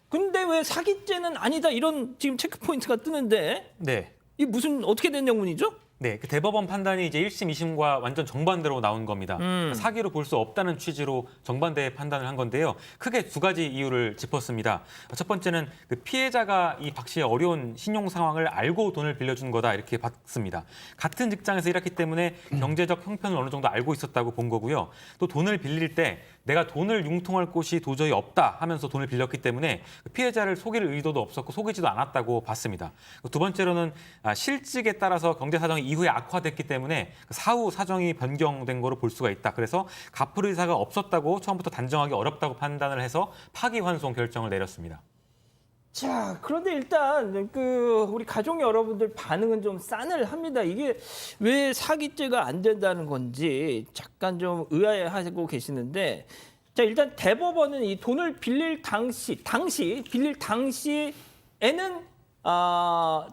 근데 왜 사기죄는 아니다 이런 지금 체크 포인트가 뜨는데 네. 이 무슨 어떻게 된 영문이죠? 네, 그 대법원 판단이 이제 1심, 2심과 완전 정반대로 나온 겁니다. 사기로 볼 수 없다는 취지로 정반대의 판단을 한 건데요. 크게 두 가지 이유를 짚었습니다. 첫 번째는 그 피해자가 이 박 씨의 어려운 신용 상황을 알고 돈을 빌려준 거다 이렇게 봤습니다. 같은 직장에서 일했기 때문에 경제적 형편을 어느 정도 알고 있었다고 본 거고요. 또 돈을 빌릴 때 내가 돈을 융통할 곳이 도저히 없다 하면서 돈을 빌렸기 때문에 피해자를 속일 의도도 없었고 속이지도 않았다고 봤습니다. 두 번째로는 실직에 따라서 경제 사정이 이후에 악화됐기 때문에 사후 사정이 변경된 거로 볼 수가 있다. 그래서 갚을 의사가 없었다고 처음부터 단정하기 어렵다고 판단을 해서 파기환송 결정을 내렸습니다. 자, 그런데 일단 우리 가족 여러분들 반응은 좀 싸늘합니다. 이게 왜 사기죄가 안 된다는 건지 잠깐 좀 의아해하고 계시는데, 자, 일단 대법원은 이 돈을 빌릴 빌릴 당시에는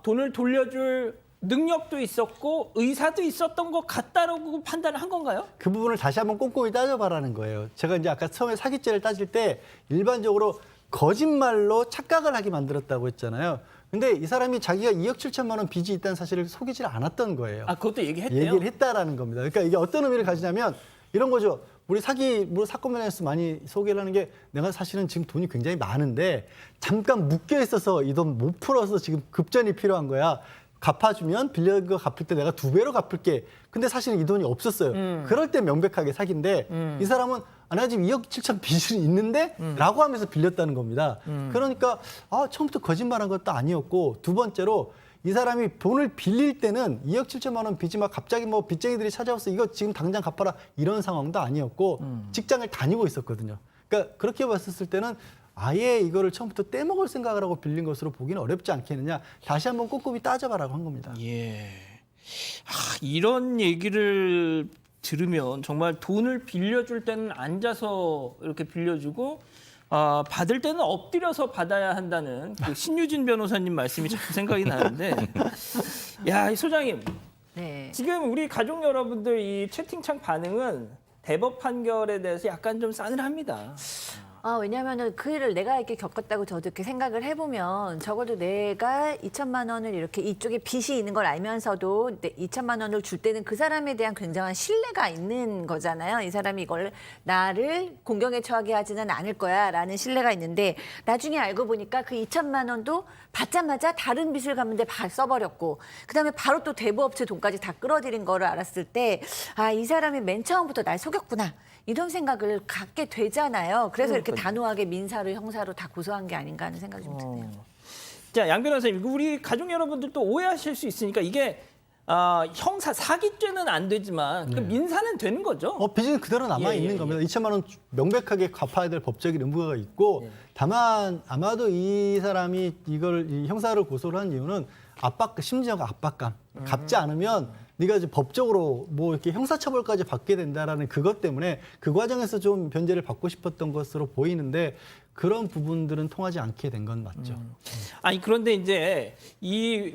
돈을 돌려줄 능력도 있었고 의사도 있었던 것 같다라고 판단을 한 건가요? 그 부분을 다시 한번 꼼꼼히 따져봐라는 거예요. 제가 이제 아까 처음에 사기죄를 따질 때 일반적으로 거짓말로 착각을 하게 만들었다고 했잖아요. 근데 이 사람이 자기가 2억 7천만 원 빚이 있다는 사실을 속이질 않았던 거예요. 그것도 얘기했대요? 얘기를 했다라는 겁니다. 그러니까 이게 어떤 의미를 가지냐면 이런 거죠. 우리 사기 사건 면에서 많이 소개를 하는 게 내가 사실은 지금 돈이 굉장히 많은데 잠깐 묶여 있어서 이 돈 못 풀어서 지금 급전이 필요한 거야. 갚아주면 빌려준 거 갚을 때 내가 2배로 갚을게. 근데 사실은 이 돈이 없었어요. 그럴 때 명백하게 사기인데 이 사람은 나 지금 2억 7천 빚이 있는데? 라고 하면서 빌렸다는 겁니다. 그러니까 처음부터 거짓말한 것도 아니었고 두 번째로 이 사람이 돈을 빌릴 때는 2억 7천만 원 빚이 막 갑자기 뭐 빚쟁이들이 찾아와서 이거 지금 당장 갚아라 이런 상황도 아니었고 직장을 다니고 있었거든요. 그러니까 그렇게 봤었을 때는 아예 이거를 처음부터 떼먹을 생각을 하고 빌린 것으로 보기는 어렵지 않겠느냐. 다시 한번 꼼꼼히 따져봐라고 한 겁니다. 예. 이런 얘기를 들으면 정말 돈을 빌려줄 때는 앉아서 이렇게 빌려주고 받을 때는 엎드려서 받아야 한다는 그 신유진 변호사님 말씀이 자꾸 생각이 나는데, 야, 이 소장님, 네. 지금 우리 가족 여러분들 이 채팅창 반응은 대법 판결에 대해서 약간 좀 싸늘합니다. 왜냐하면 그 일을 내가 이렇게 겪었다고 저도 이렇게 생각을 해보면 적어도 내가 2천만 원을 이렇게 이쪽에 빚이 있는 걸 알면서도 2천만 원을 줄 때는 그 사람에 대한 굉장한 신뢰가 있는 거잖아요. 이 사람이 이걸 나를 공경에 처하게 하지는 않을 거야라는 신뢰가 있는데 나중에 알고 보니까 그 2천만 원도 받자마자 다른 빚을 갚는데 써버렸고 그다음에 바로 또 대부업체 돈까지 다 끌어들인 거를 알았을 때 이 사람이 맨 처음부터 날 속였구나. 이런 생각을 갖게 되잖아요. 그래서 이렇게 단호하게 민사로 형사로 다 고소한 게 아닌가 하는 생각이 좀 드네요. 자, 양 변호사님, 우리 가족 여러분들도 오해하실 수 있으니까 이게 형사 사기죄는 안 되지만 그 민사는 되는 거죠? 빚은 그대로 남아 있는 겁니다. 2천만 원 명백하게 갚아야 될 법적인 의무가 있고 다만 아마도 이 사람이 이 형사를 고소를 한 이유는 심지어가 압박감. 갚지 않으면 네가 이제 법적으로 뭐 이렇게 형사처벌까지 받게 된다라는 그것 때문에 그 과정에서 좀 변제를 받고 싶었던 것으로 보이는데 그런 부분들은 통하지 않게 된 건 맞죠. 그런데 이제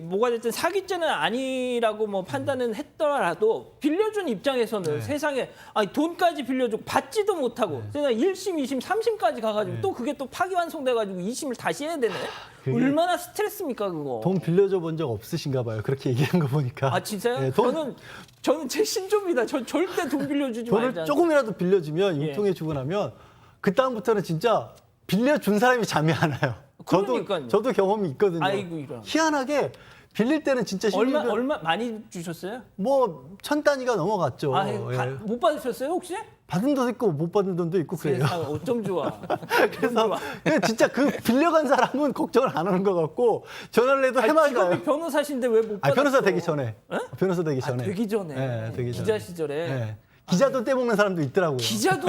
뭐가 됐든 사기죄는 아니라고 뭐 판단은 했더라도 빌려준 입장에서는 세상에 돈까지 빌려주고 받지도 못하고 세상에 1심, 2심, 3심까지 가가지고 또 그게 또 파기환송돼가지고 2심을 다시 해야 되네. 얼마나 스트레스입니까 그거. 돈 빌려줘 본 적 없으신가 봐요. 그렇게 얘기한 거 보니까. 진짜요? 네, 저는 제 신조입니다. 저 절대 돈 빌려주지 말자. 돈을 조금이라도 빌려주면 융통해 주고 나면 그 다음부터는 진짜 빌려준 사람이 잠이 안 와요. 그러니까요. 저도 경험이 있거든요. 아이고, 이런. 희한하게 빌릴 때는 진짜 얼마 많이 주셨어요? 뭐 1,000 단위가 넘어갔죠. 못 받으셨어요 혹시? 받은 돈도 있고 못 받은 돈도 있고 그래요. 세상에 어쩜 좋아. 그래서 진짜 그 빌려간 사람은 걱정을 안 하는 것 같고 전화를 해도 해맑아요. 직업이 변호사신데 왜 못 받았어? 변호사 되기 전에. 에? 변호사 되기 전에. 되기 전에. 네, 되기 기자 전에. 시절에. 네. 기자도 떼먹는 사람도 있더라고요. 기자도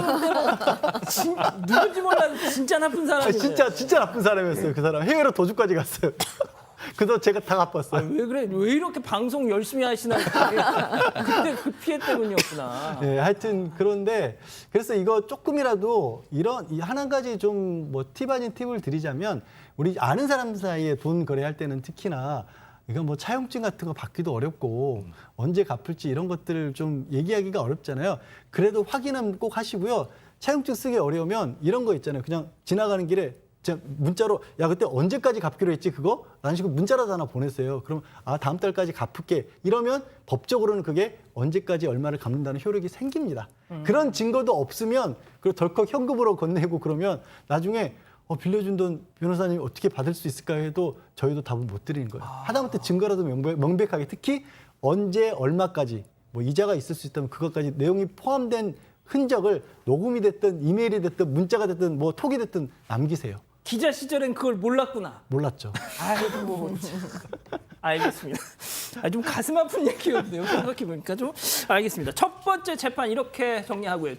누군지 몰라 진짜 나쁜 사람이에요. 진짜 나쁜 사람이었어요. 그 사람 해외로 도주까지 갔어요. 그래서 제가 다 갚았어요. 왜 그래? 왜 이렇게 방송 열심히 하시나? 그때 그 피해 때문이었구나. 네, 하여튼 그런데 그래서 이거 조금이라도 한 가지 좀 뭐 팁 아닌 팁을 드리자면 우리 아는 사람 사이에 돈 거래할 때는 특히나 이건 뭐 차용증 같은 거 받기도 어렵고 언제 갚을지 이런 것들을 좀 얘기하기가 어렵잖아요. 그래도 확인은 꼭 하시고요. 차용증 쓰기 어려우면 이런 거 있잖아요. 그냥 지나가는 길에 문자로 야 그때 언제까지 갚기로 했지 그거? 라는 식으로 문자라도 하나 보냈어요. 그럼 다음 달까지 갚을게. 이러면 법적으로는 그게 언제까지 얼마를 갚는다는 효력이 생깁니다. 그런 증거도 없으면 그리고 덜컥 현금으로 건네고 그러면 나중에 빌려준 돈 변호사님이 어떻게 받을 수 있을까 해도 저희도 답을 못 드리는 거예요. 하다못해 증거라도 명백하게 특히 언제 얼마까지 뭐 이자가 있을 수 있다면 그것까지 내용이 포함된 흔적을 녹음이 됐든 이메일이 됐든 문자가 됐든 뭐 톡이 됐든 남기세요. 기자 시절엔 그걸 몰랐구나. 몰랐죠. 아이고, 알겠습니다. 좀 가슴 아픈 얘기였네요. 생각해보니까 좀 알겠습니다. 첫 번째 재판 이렇게 정리하고요.